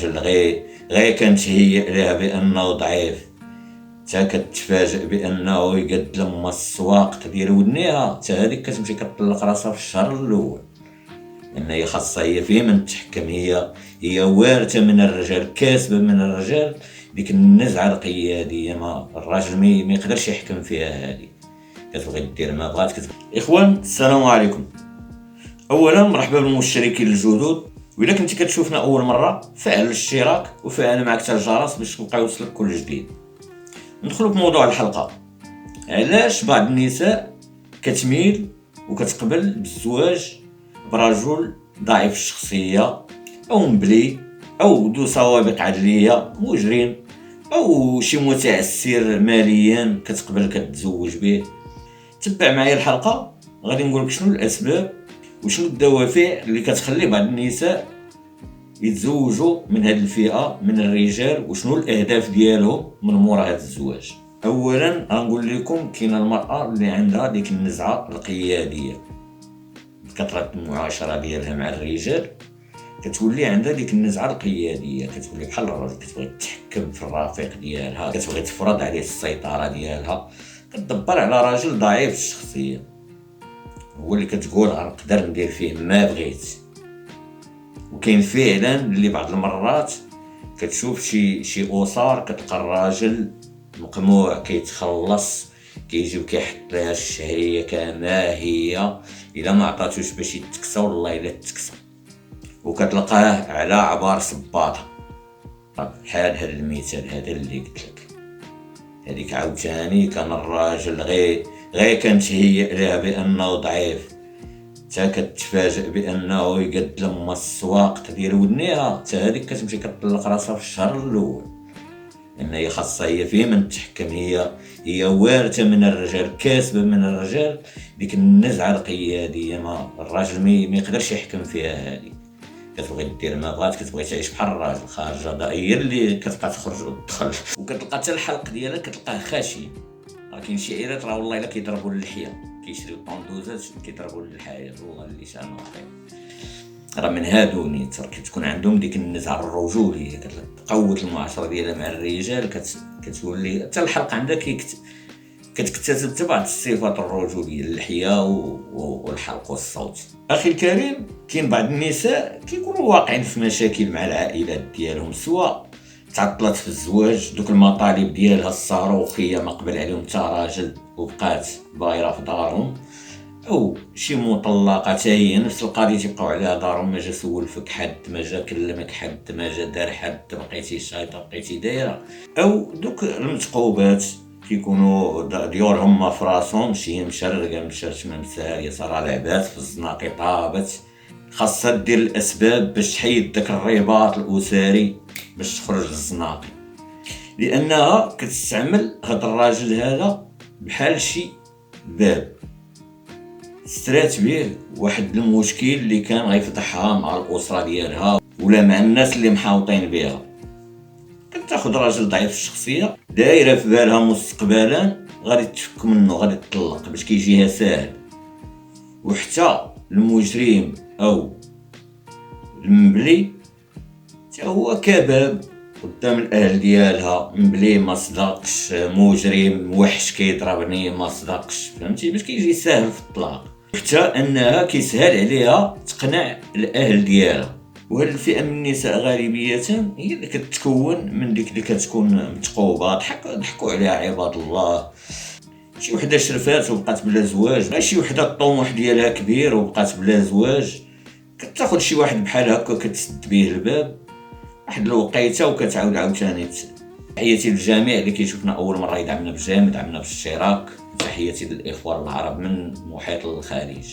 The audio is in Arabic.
الراجل غير كنتهيأ لها بانه ضعيف، تا كتفاجئ بانه يقد لما السواق ديال ودنيها، تا هذيك كتمشي كتطلق راسها في الشهر الاول، لان هي خاصها هي فيه من تحكم، هي وارثه من الرجال، كاسبه من الرجال ديك النزعه القياديه، ما الراجل ما يقدرش يحكم فيها. هذه كتبغي دير ما بغات. اخوان السلام عليكم. اولا مرحبا بالمشتركين الجدد، واذا كنتي كتشوفنا اول مره فعل الاشتراك وفعل معك حتى الجرس باش تبقى يوصلك كل جديد. ندخلوا في موضوع الحلقه. علاش بعض النساء كتميل وكتقبل بالزواج برجل ضعيف الشخصيه او مبلي او ذو سوابق عدليه مجرم او شي متعسر ماليا كتقبل كتزوج به؟ تبع معايا الحلقه، غادي نقول لك شنو الاسباب وشنو الدوافع اللي كتخلي بعض النساء يتزوجوا من هذه الفئه من الرجال، وشنو الاهداف ديالهم من مورا هذا الزواج. اولا غنقول لكم كاينه المراه اللي عندها ديك النزعه القياديه، كثره المعاشره ديالها مع الرجال كتولي عندها ديك النزعه القياديه، كتولي بحال الراجل، كتبغي تحكم في الرفيق ديالها، كتبغي تفرض عليه السيطره ديالها، كتدبر على راجل ضعيف الشخصيه، هو اللي كتقول غنقدر ندير فيه ما بغيت. وكاين فعلا اللي بعض المرات كتشوف شي اسر كتلقى الراجل مقموع كيتخلص، كيجي وكيحط لها الشهريه كما هي، الا ما عطاتوش باش يتكسى والله الا تكسى، وكتلقاه على عبار صباطه. بحال هذا المثال هذا اللي قلت لك، هذيك عاوتاني كان الراجل غير كنتهيأ لها بانه ضعيف، تا كتفاجئ بانه يقد لما السواق ديال ودنيها، تا هذيك كتمشي كتطلق راسها في الشهر الاول، لان هي خاصها هي فيه من تحكم، هي وارثه من الرجال، كاسبه من الرجال ديك النزعه القياديه، ما الراجل ما يقدرش يحكم فيها. هذه كتبغي دير ما بغات، كتبغي تعيش بحال الراجل، خارجه دائيه اللي كتبقى تخرج وتدخل، وكتلقى حتى الحلق ديالها كتلقاه خاشي. راه كاين شي عائلات راه والله الا كيضربوا اللحيه، كيشريو طوندوزات كيضربوا اللحيه، والله اللي شانو واقع راه من هادو نيت كتكون عندهم ديك النزعه الرجوليه، كتقوت المعاشره ديالها مع الرجال، كتولي حتى الحلق عندها كتكتسب حتى بعض الصفات الرجوليه، اللحيه والحلق والصوت. اخي الكريم، كاين بعض النساء كيكونوا واقعين في مشاكل مع العائلات ديالهم، سواء تعطلت في الزواج، دوك المطالب ديالها الصاروخيه ما قبل عليهم حتى راجل وبقات بايره في دارهم، او شي مطلقه حتى هي نفس القضيه تيبقاو عليها دارهم، ما جا سول فيك حد، ما جا كلمك حد، ما جا دار حد، بقيتي شايطه بقيتي دايره. او دوك المتقوبات كيكونوا ديورهم ما فراسهم، شي مشرقه مشرش ما مساريه، صرا لعبات في الزناقي طابت، خاصها دير الاسباب باش تحيد داك الرباط الاسري باش تخرج للزناقي، لانها كتستعمل هذا الراجل هذا بحال شي باب سترات به واحد المشكل اللي كان غيفتحها مع الاسره ديالها ولا مع الناس اللي محاوطين بها. كتاخذ راجل ضعيف الشخصيه دايره في بالها مستقبلا غادي تفك منه، غادي تطلق باش كيجيها ساهل، وحتى المجرم او المبلي حتى هو كباب قدام الاهل ديالها، مبلي ما صدقش، مجرم وحش كيضربني ما صدقش، فهمتي، باش كيجي ساهل في الطلاق، حتى انها كيسهل عليها تقنع الاهل ديالها. وهذه الفئه من النساء غالبيه هي اللي كتكون من ديك اللي كتكون متقوبه، ضحكوا عليها عباد الله، شي وحده شرفات وبقات بلا زواج، شي وحده الطموح ديالها كبير وبقات بلا زواج، كتاخذ شي واحد بحال هكا كتسد به الباب واحد الوقيته وكتعاود عاوتاني. تحياتي للجميع اللي كيشوفنا اول مره يدعمنا بالجيم، يدعمنا بالاشتراك، تحياتي للاخوه العرب من محيط الخليج.